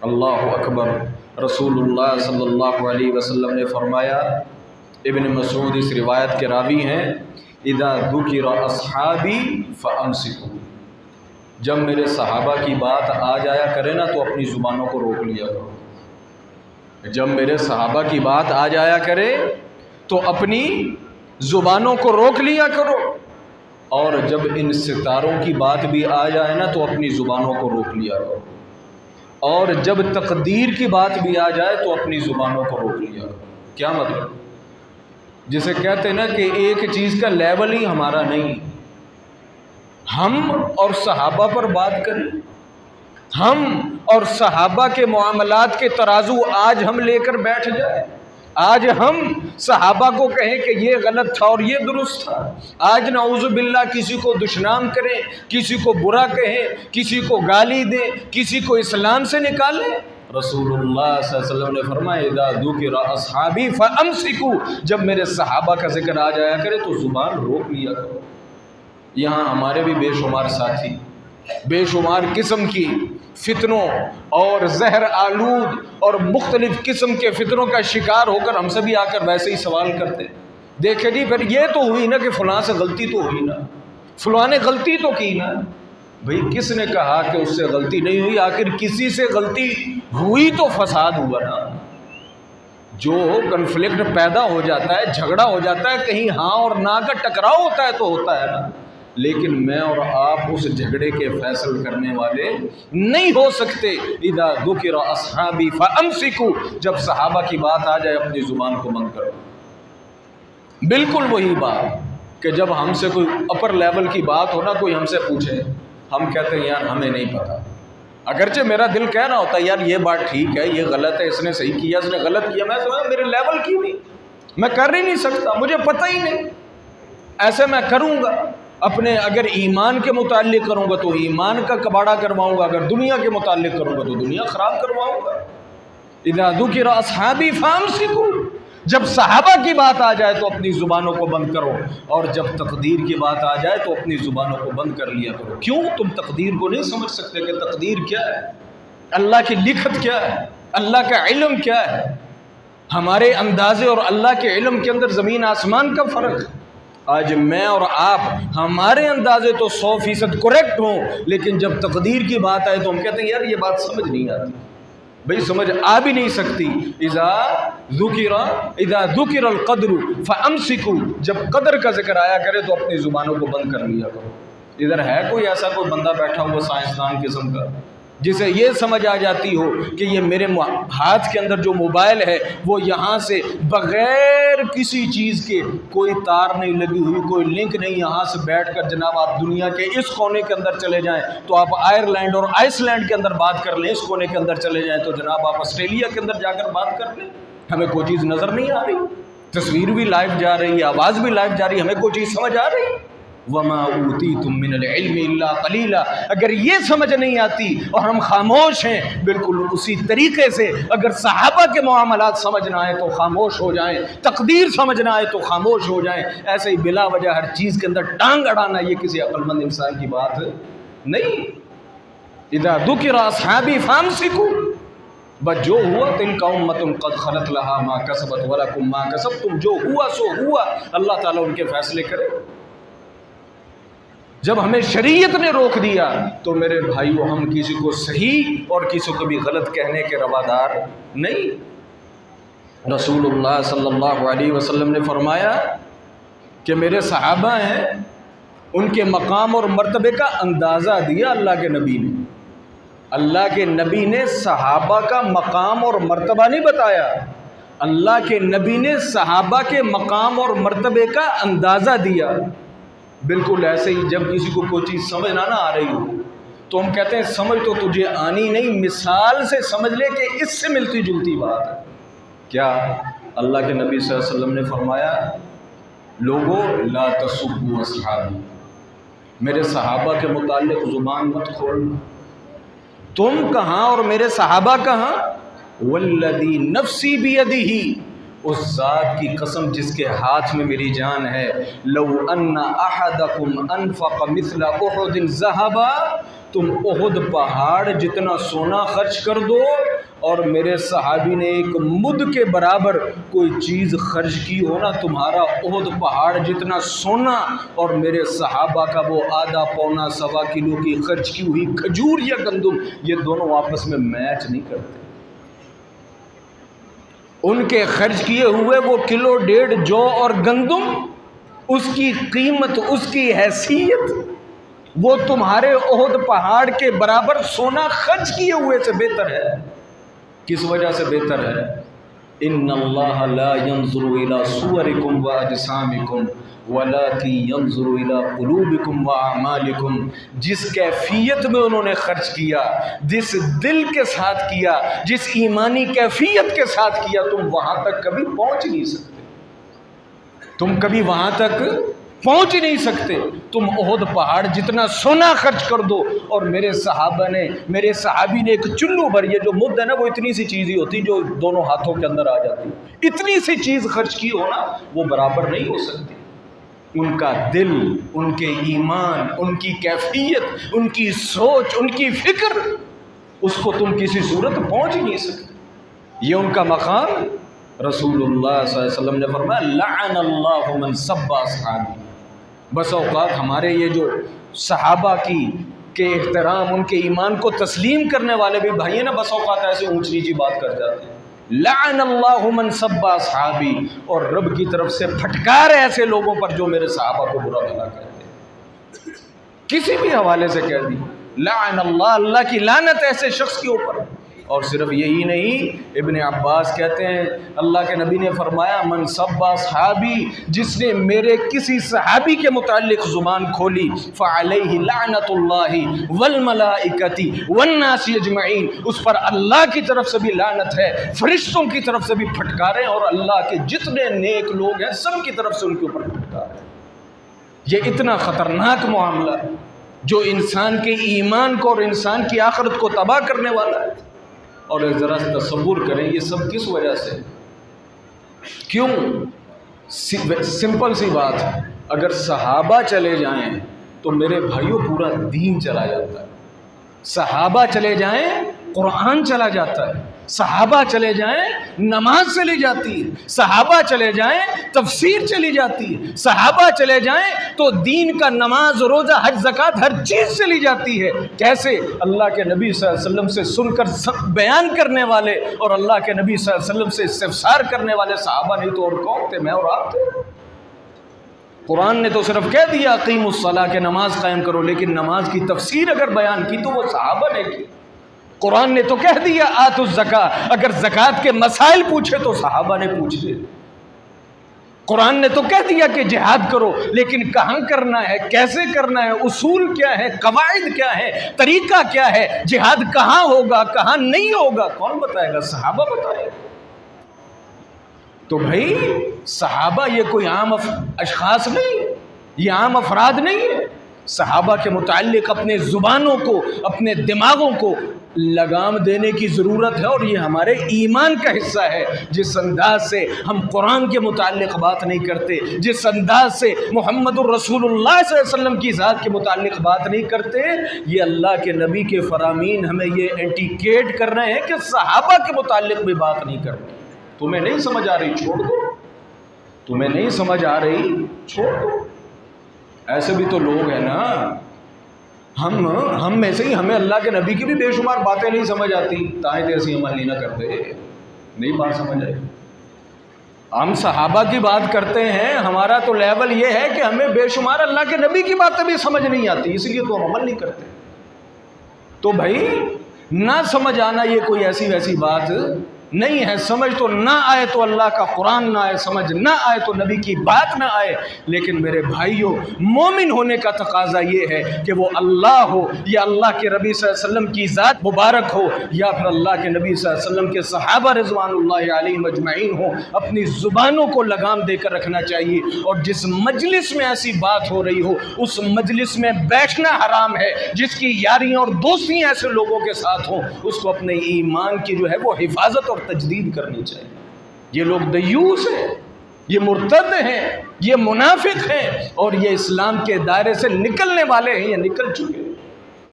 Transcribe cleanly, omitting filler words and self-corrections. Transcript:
اللہ اکبر۔ رسول اللہ صلی اللہ علیہ وسلم نے فرمایا، ابن مسعود اس روایت کے راوی ہیں، اذا ذکر اصحابی فامسکوا، جب میرے صحابہ کی بات آ جایا کرے نا تو اپنی زبانوں کو روک لیا کرو۔ جب میرے صحابہ کی بات آ جایا کرے تو اپنی زبانوں کو روک لیا کرو، اور جب ان ستاروں کی بات بھی آ جائے نا تو اپنی زبانوں کو روک لیا کرو، اور جب تقدیر کی بات بھی آ جائے تو اپنی زبانوں کو روک لیا کرو۔ کیا مطلب؟ جسے کہتے ہیں نا کہ ایک چیز کا لیول ہی ہمارا نہیں، ہم اور صحابہ پر بات کریں، ہم اور صحابہ کے معاملات کے ترازو آج ہم لے کر بیٹھ جائیں، آج ہم صحابہ کو کہیں کہ یہ غلط تھا اور یہ درست تھا، آج نعوذ باللہ کسی کو دشنام کریں، کسی کو برا کہیں، کسی کو گالی دیں، کسی کو اسلام سے نکالیں۔ رسول اللہ صلی اللہ علیہ وسلم نے فرمایا، اذا ذکر اصحابی فامسکوا، جب میرے صحابہ کا ذکر آ جایا کرے تو زبان روک لیا کرو۔ یہاں ہمارے بھی بے شمار ساتھی بے شمار قسم کی فتنوں اور زہر آلود اور مختلف قسم کے فتنوں کا شکار ہو کر ہم سے بھی آ کر ویسے ہی سوال کرتے، دیکھیں جی پھر یہ تو ہوئی نا کہ فلاں سے غلطی تو ہوئی نا، فلاں نے غلطی تو کی نا۔ بھئی کس نے کہا کہ اس سے غلطی نہیں ہوئی؟ آخر کسی سے غلطی ہوئی تو فساد ہوا نا۔ جو کنفلکٹ پیدا ہو جاتا ہے، جھگڑا ہو جاتا ہے، کہیں ہاں اور نہ کا ٹکراؤ ہوتا ہے تو ہوتا ہے نا، لیکن میں اور آپ اس جھگڑے کے فیصل کرنے والے نہیں ہو سکتے۔ اذا ذکر اصحابی فامسکوا، جب صحابہ کی بات آ جائے اپنی زبان کو بند کرو۔ بالکل وہی بات کہ جب ہم سے کوئی اپر لیول کی بات ہو نا، کوئی ہم سے پوچھے، ہم کہتے ہیں یار ہمیں نہیں پتا، اگرچہ میرا دل کہہ رہا ہوتا ہے یار یہ بات ٹھیک ہے، یہ غلط ہے، اس نے صحیح کیا، اس نے غلط کیا، میں سمجھا میرے لیول کی نہیں، میں کر ہی نہیں سکتا، مجھے پتہ ہی نہیں۔ ایسے میں کروں گا اپنے، اگر ایمان کے متعلق کروں گا تو ایمان کا کباڑہ کرواؤں گا، اگر دنیا کے متعلق کروں گا تو دنیا خراب کرواؤں گا۔ اذا ذکر اصحابی فامسکوا، جب صحابہ کی بات آ جائے تو اپنی زبانوں کو بند کرو، اور جب تقدیر کی بات آ جائے تو اپنی زبانوں کو بند کر لیا کرو۔ کیوں؟ تم تقدیر کو نہیں سمجھ سکتے کہ تقدیر کیا ہے، اللہ کی لکھت کیا ہے، اللہ کا علم کیا ہے؟ ہمارے اندازے اور اللہ کے علم کے اندر زمین آسمان کا فرق ہے۔ آج میں اور آپ، ہمارے اندازے تو 100% کریکٹ ہوں، لیکن جب تقدیر کی بات آئے تو ہم کہتے ہیں یار یہ بات سمجھ نہیں آتی، بھئی سمجھ آ بھی نہیں سکتی۔ اذا ذکر القدر فامسکوا، جب قدر کا ذکر آیا کرے تو اپنی زبانوں کو بند کر لیا کرو۔ ادھر ہے کوئی ایسا کوئی بندہ بیٹھا ہوا سائنسدان قسم کا جسے یہ سمجھ آ جاتی ہو کہ یہ میرے ہاتھ کے اندر جو موبائل ہے وہ یہاں سے بغیر کسی چیز کے، کوئی تار نہیں لگی ہوئی، کوئی لنک نہیں، یہاں سے بیٹھ کر جناب آپ دنیا کے اس کونے کے اندر چلے جائیں تو آپ آئرلینڈ اور آئس لینڈ کے اندر بات کر لیں، اس کونے کے اندر چلے جائیں تو جناب آپ آسٹریلیا کے اندر جا کر بات کر لیں، ہمیں کوئی چیز نظر نہیں آ رہی، تصویر بھی لائیو جا رہی ہے، آواز بھی لائیو جا رہی ہے، ہمیں کوئی چیز سمجھ آ رہی ہے؟ وَمَا أُوتِيتُم مِّنَ الْعِلْمِ إِلَّا قَلِيلًا، اگر یہ سمجھ نہیں آتی اور ہم خاموش ہیں، بالکل اسی طریقے سے اگر صحابہ کے معاملات سمجھنا آئے تو خاموش ہو جائیں، تقدیر سمجھنا آئے تو خاموش ہو جائیں، ایسے ہی بلا وجہ ہر چیز کے اندر ٹانگ اڑانا یہ کسی عقل مند انسان کی بات نہیں۔ اذا ذکر اصحابی فامسکوا، بس جو ہوا تلک امۃ قد خلت لہا ما کسبت ولکم ما کسبتم، جو ہوا سو ہوا، اللہ تعالیٰ ان کے فیصلے کرے۔ جب ہمیں شریعت نے روک دیا تو میرے بھائیو ہم کسی کو صحیح اور کسی کو بھی غلط کہنے کے روادار نہیں۔ رسول اللہ صلی اللہ علیہ وسلم نے فرمایا کہ میرے صحابہ ہیں، ان کے مقام اور مرتبے کا اندازہ دیا اللہ کے نبی نے۔ اللہ کے نبی نے صحابہ کا مقام اور مرتبہ نہیں بتایا، اللہ کے نبی نے صحابہ کے مقام اور مرتبے کا اندازہ دیا۔ بالکل ایسے ہی جب کسی کو کوئی چیز سمجھ نہ آ رہی ہو تو ہم کہتے ہیں سمجھ تو تجھے آنی نہیں، مثال سے سمجھ لے کہ اس سے ملتی جلتی بات ہے۔ کیا؟ اللہ کے نبی صلی اللہ علیہ وسلم نے فرمایا، لوگو لا تسبوا اصحابی، میرے صحابہ کے متعلق زبان مت کھولنا۔ تم کہاں اور میرے صحابہ کہاں؟ والذی نفسی بیدہ، اس ذات کی قسم جس کے ہاتھ میں میری جان ہے، لو ان احدکم انفق مثل احد ذہبا، تم احد پہاڑ جتنا سونا خرچ کر دو اور میرے صحابی نے ایک مد کے برابر کوئی چیز خرچ کی ہو نا، تمہارا احد پہاڑ جتنا سونا اور میرے صحابہ کا وہ آدھا پونا سوا کلو کی خرچ کی ہوئی کھجور یا گندم، یہ دونوں آپس میں میچ نہیں کرتے۔ ان کے خرچ کیے ہوئے وہ کلو ڈیڑھ جو اور گندم، اس کی قیمت، اس کی حیثیت وہ تمہارے احد پہاڑ کے برابر سونا خرچ کیے ہوئے سے بہتر ہے۔ کس وجہ سے بہتر ہے؟ ان اللہ لا ينظر الى صورکم واجسامکم ولکن ينظر الى قلوبکم واعمالکم۔ جس کیفیت میں انہوں نے خرچ کیا، جس دل کے ساتھ کیا، جس ایمانی کیفیت کے ساتھ کیا، تم وہاں تک کبھی پہنچ نہیں سکتے، تم کبھی وہاں تک پہنچ نہیں سکتے۔ تم احد پہاڑ جتنا سونا خرچ کر دو، اور میرے صحابی نے ایک چلو بھر، یہ جو مد ہے نا وہ اتنی سی چیز ہی ہوتی جو دونوں ہاتھوں کے اندر آ جاتی، اتنی سی چیز خرچ کی ہونا وہ برابر نہیں ہو سکتی۔ ان کا دل، ان کے ایمان، ان کی کیفیت، ان کی سوچ، ان کی فکر، اس کو تم کسی صورت پہنچ ہی نہیں سکتے۔ یہ ان کا مقام۔ رسول اللہ صلی اللہ علیہ وسلم نے فرمایا لعن اللہ من سب اصحابی۔ بس اوقات ہمارے یہ جو صحابہ کے احترام، ان کے ایمان کو تسلیم کرنے والے بھی بھائی ہیں نا، بس اوقات ایسے اونچ نیچی بات کر جاتے ہیں۔ لعن اللہ من سب اصحابی، اور رب کی طرف سے پھٹکار ہے ایسے لوگوں پر جو میرے صحابہ کو برا بھلا کہتے ہیں، کسی بھی حوالے سے کہہ دی لعن اللہ، اللہ کی لعنت ایسے شخص کے اوپر۔ اور صرف یہی نہیں، ابن عباس کہتے ہیں اللہ کے نبی نے فرمایا من سب اصحابی، جس نے میرے کسی صحابی کے متعلق زبان کھولی فعلیہ لعنت اللہ والملائکۃ والناس اجمعین، اس پر اللہ کی طرف سے بھی لعنت ہے، فرشتوں کی طرف سے بھی پھٹکاریں، اور اللہ کے جتنے نیک لوگ ہیں سب کی طرف سے ان کے اوپر پھٹکار ہے۔ یہ اتنا خطرناک معاملہ ہے جو انسان کے ایمان کو اور انسان کی آخرت کو تباہ کرنے والا ہے۔ اور ذرا تصور کریں یہ سب کس وجہ سے، کیوں؟ سمپل سی بات ہے، اگر صحابہ چلے جائیں تو میرے بھائیوں پورا دین چلا جاتا ہے، صحابہ چلے جائیں قرآن چلا جاتا ہے، صحابہ چلے جائیں نماز چلی جاتی ہے، صحابہ چلے جائیں تفسیر چلی جاتی ہے، صحابہ چلے جائیں تو دین کا نماز روزہ حج زکوٰۃ ہر چیز چلی جاتی ہے۔ کیسے؟ اللہ کے نبی صلی اللہ علیہ وسلم سے سن کر بیان کرنے والے اور اللہ کے نبی صلی اللہ علیہ وسلم سے استفسار کرنے والے صحابہ نہیں تو اور کون تھے؟ میں اور آپ تھے۔ قرآن نے تو صرف کہہ دیا اقیموا الصلاۃ کہ نماز قائم کرو، لیکن نماز کی تفسیر اگر بیان کی تو وہ صحابہ نے کی۔ قرآن نے تو کہہ دیا آتوا الزکاۃ، اگر زکوٰۃ کے مسائل پوچھے تو صحابہ نے پوچھ لیے۔ قرآن نے تو کہہ دیا کہ جہاد کرو، لیکن کہاں کرنا ہے، کیسے کرنا ہے، اصول کیا ہے، قواعد کیا ہے، طریقہ کیا ہے، جہاد کہاں ہوگا کہاں نہیں ہوگا، کون بتائے گا؟ صحابہ بتائے گا۔ تو بھائی صحابہ یہ کوئی عام اشخاص نہیں ہے، یہ عام افراد نہیں ہے۔ صحابہ کے متعلق اپنے زبانوں کو، اپنے دماغوں کو لگام دینے کی ضرورت ہے، اور یہ ہمارے ایمان کا حصہ ہے۔ جس انداز سے ہم قرآن کے متعلق بات نہیں کرتے، جس انداز سے محمد الرسول اللہ صلی اللہ علیہ وسلم کی ذات کے متعلق بات نہیں کرتے، یہ اللہ کے نبی کے فرامین ہمیں یہ انڈیکیٹ کر رہے ہیں کہ صحابہ کے متعلق بھی بات نہیں کرتے۔ تمہیں نہیں سمجھ آ رہی چھوڑ دو، تمہیں نہیں سمجھ آ رہی چھوڑ دو۔ ایسے بھی تو لوگ ہیں نا، ہم میں سے ہی ہمیں اللہ کے نبی کی بھی بے شمار باتیں نہیں سمجھ آتی، تاہیں تے اسی عمل نہیں نہ کرتے، نہیں بات سمجھ آئی۔ ہم صحابہ کی بات کرتے ہیں، ہمارا تو لیول یہ ہے کہ ہمیں بے شمار اللہ کے نبی کی باتیں بھی سمجھ نہیں آتی، اس لیے تو ہم عمل نہیں کرتے۔ تو بھائی نہ سمجھ آنا یہ کوئی ایسی ویسی بات نہیں ہے، سمجھ تو نہ آئے تو اللہ کا قرآن نہ آئے، سمجھ نہ آئے تو نبی کی بات نہ آئے، لیکن میرے بھائیوں مومن ہونے کا تقاضا یہ ہے کہ وہ اللہ ہو یا اللہ کے نبی صلی اللہ علیہ وسلم کی ذات مبارک ہو یا پھر اللہ کے نبی صلی اللہ علیہ وسلم کے صحابہ رضوان اللہ علیہم اجمعین ہوں، اپنی زبانوں کو لگام دے کر رکھنا چاہیے۔ اور جس مجلس میں ایسی بات ہو رہی ہو اس مجلس میں بیٹھنا حرام ہے، جس کی یاریاں اور دوستیاں ایسے لوگوں کے ساتھ ہوں اس کو اپنے ایمان کی جو ہے وہ حفاظت اور تجدید کرنی چاہیے۔ یہ لوگ دیوس ہیں، یہ مرتد ہیں، یہ منافق ہیں، اور یہ اسلام کے دائرے سے نکلنے والے ہیں، یہ نکل چکے ہیں۔